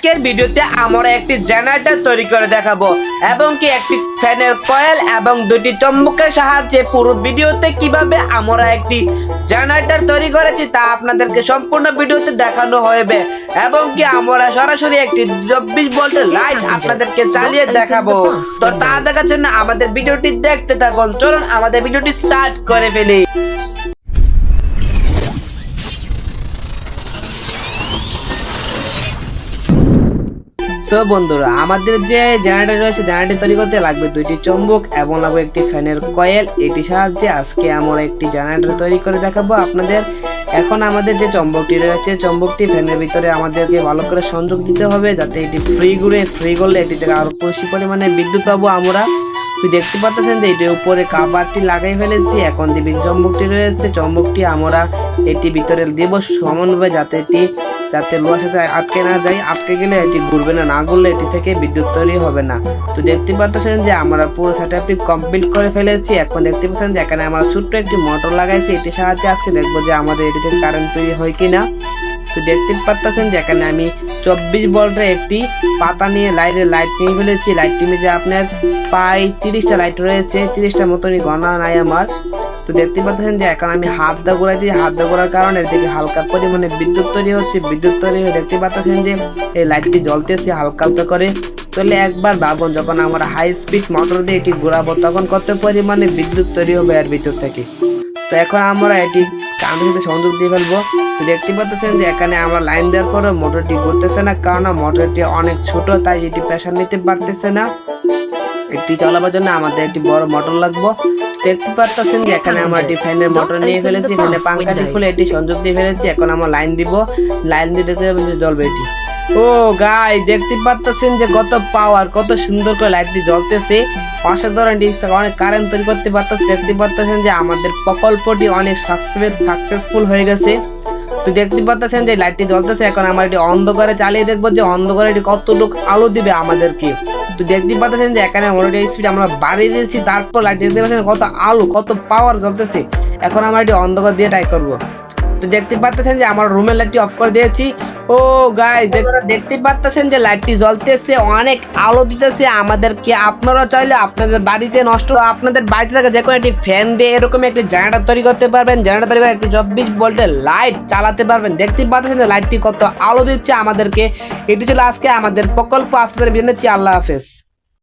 আজকের ভিডিওতে আমরা একটি জেনারেটর তৈরি করে দেখাবো এবং কি একটি ফ্যানের কয়েল এবং দুটি চুম্বকের সাহায্যে পুরো ভিডিওতে কিভাবে আমরা একটি জেনারেটর তৈরি করেছি তা আপনাদেরকে সম্পূর্ণ ভিডিওতে দেখানো হবে এবং কি আমরা সরাসরি একটি 24 ভোল্টের লাইট আপনাদেরকে চালিয়ে দেখাবো। তো তা দেখার জন্য আমাদের ভিডিওটি দেখতে থাকুন। চলুন আমাদের ভিডিওটি স্টার্ট করে ফেলি। সো বন্ধুরা, আমাদের যে জেনারেটর রয়েছে, জেনারেটর তৈরি করতে লাগবে দুইটি চুম্বক এবং লাগবে একটি ফ্যানের কয়েল। এটির সাহায্যে আজকে আমরা একটি জেনারেটর তৈরি করে দেখাবো আপনাদের। এখন আমাদের যে চুম্বকটি রয়েছে, চুম্বকটি ফ্যানের ভিতরে আমাদেরকে ভালো করে সংযোগ দিতে হবে যাতে এটি ফ্রি করলে এটি থেকে আরো বেশি পরিমাণে বিদ্যুৎ পাবো আমরা। তুই দেখতে পাচ্ছেন যে এটির উপরে কাভারটি লাগাই ফেলেছি। এখন যে চুম্বকটি রয়েছে, চুম্বকটি আমরা এটি ভিতরে দেব সমানভাবে যাতে লোহার সাথে আটকে না যায়। আটকে গেলে এটি ঘুরবে না, ঘুরলে এটি থেকে বিদ্যুৎ তৈরি হবে না। তো দেখতে পাচ্ছেন যে আমরা পুরো সেটআপটি কমপ্লিট করে ফেলেছি। এখন দেখতে পাচ্ছেন যে এখানে আমরা ছোট্ট একটি মোটর লাগাইছি। এটির সাহায্যে আজকে দেখবো যে আমাদের এটি থেকে কারেন্ট তৈরি হয় কিনা। তো দেখতে পাচ্ছেন যে এখানে আমি 24 ভোল্টের একটি পাতা নিয়ে লাইট নিয়ে ফেলেছি। লাইটটি যে আপনার প্রায় 30টা লাইট রয়েছে, 30টার মতনই গণনা নাই আমার। তো দেখতে পাচ্ছেন যে এখন আমি হাত দা ঘোরাইছি। হাত দা ঘোরার কারণে এর থেকে হালকা পরিমাণে বিদ্যুৎ তৈরি হচ্ছে। বিদ্যুৎ তৈরি হয়ে দেখতে পাচ্ছেন যে এই লাইটটি জ্বলতেছে হালকা হালকা করে। তাহলে একবার ভাবুন, যখন আমরা হাই স্পিড মোটর দিয়ে এটি ঘোরাবো তখন কত পরিমাণে বিদ্যুৎ তৈরি হবে এর ভিতর থেকে। তো এখন আমরা এটি কারেন্টের সাথে সংযোগ দিয়ে ফেলবো। তো দেখতে পাচ্ছেন যে এখানে আমরা লাইন দেওয়ার পরে মোটরটি ঘুরতেছে না, কারণ মোটরটি অনেক ছোট, তাই এটি প্রেসার নিতে পারতেছে না। এটি চালাবার জন্য আমাদের একটি বড় মোটর লাগবে। দেখতে পাচ্ছেন যে এখানে আমরা একটি ফ্যানের মোটর নিয়ে ফেলেছি, ফ্যানের পাঙ্খাটি খুলে এটি সংযোগ দিয়ে ফেলেছি। এখন আমরা লাইন দিব, লাইন দিয়ে দেখতে পাবেন যে জ্বলবে এটি। ও গাই, দেখতে পাচ্ছেন যে কত পাওয়ার, কত সুন্দর করে লাইটটি জ্বলতেছে। অসাধারণ অনেক কারেন্ট তৈরি করতে পারতেছে। দেখতে পাচ্ছেন যে আমাদের প্রকল্পটি অনেক সাকসেসফুল হয়ে গেছে। তো দেখতে পাচ্ছেন যে লাইটটি জ্বলতেছে। এখন আমরা এটি অন্ধকারে চালিয়ে দেখবো যে অন্ধকারে এটি কতটুকু আলো দিবে আমাদেরকে। তো দেখতে পাচ্ছেন যে এখানে মোটরের স্পিড আমরা বাড়িয়ে দিয়েছি, তারপর লাইট দেখতে পাচ্ছেন কত আলো, কত পাওয়ার জ্বলতেছে। এখন আমরা এটি অন্ধকার দিয়ে ট্রাই করবো। তো দেখতে পাচ্ছেন যে আমার রুমের লাইটটি অফ করে দিয়েছি। ও গাই, দেখতে পাচ্ছেন যে লাইটটি জ্বলতেছে, অনেক আলো দিতেছে আমাদেরকে। আপনারা চাইলে আপনাদের বাড়িতে আপনাদের বাড়িতে থাকা যে কোনো একটি ফ্যান দিয়ে এরকম একটি জেনারেটর তৈরি করতে পারবেন। জেনারেটর তৈরি করে একটি 24 ভোল্টের লাইট চালাতে পারবেন। দেখতে পাচ্ছেন যে লাইটটি কত আলো দিচ্ছে আমাদেরকে। এটি ছিল আজকে আমাদের প্রকল্প। আসতে জানাচ্ছি আল্লাহ হাফেজ।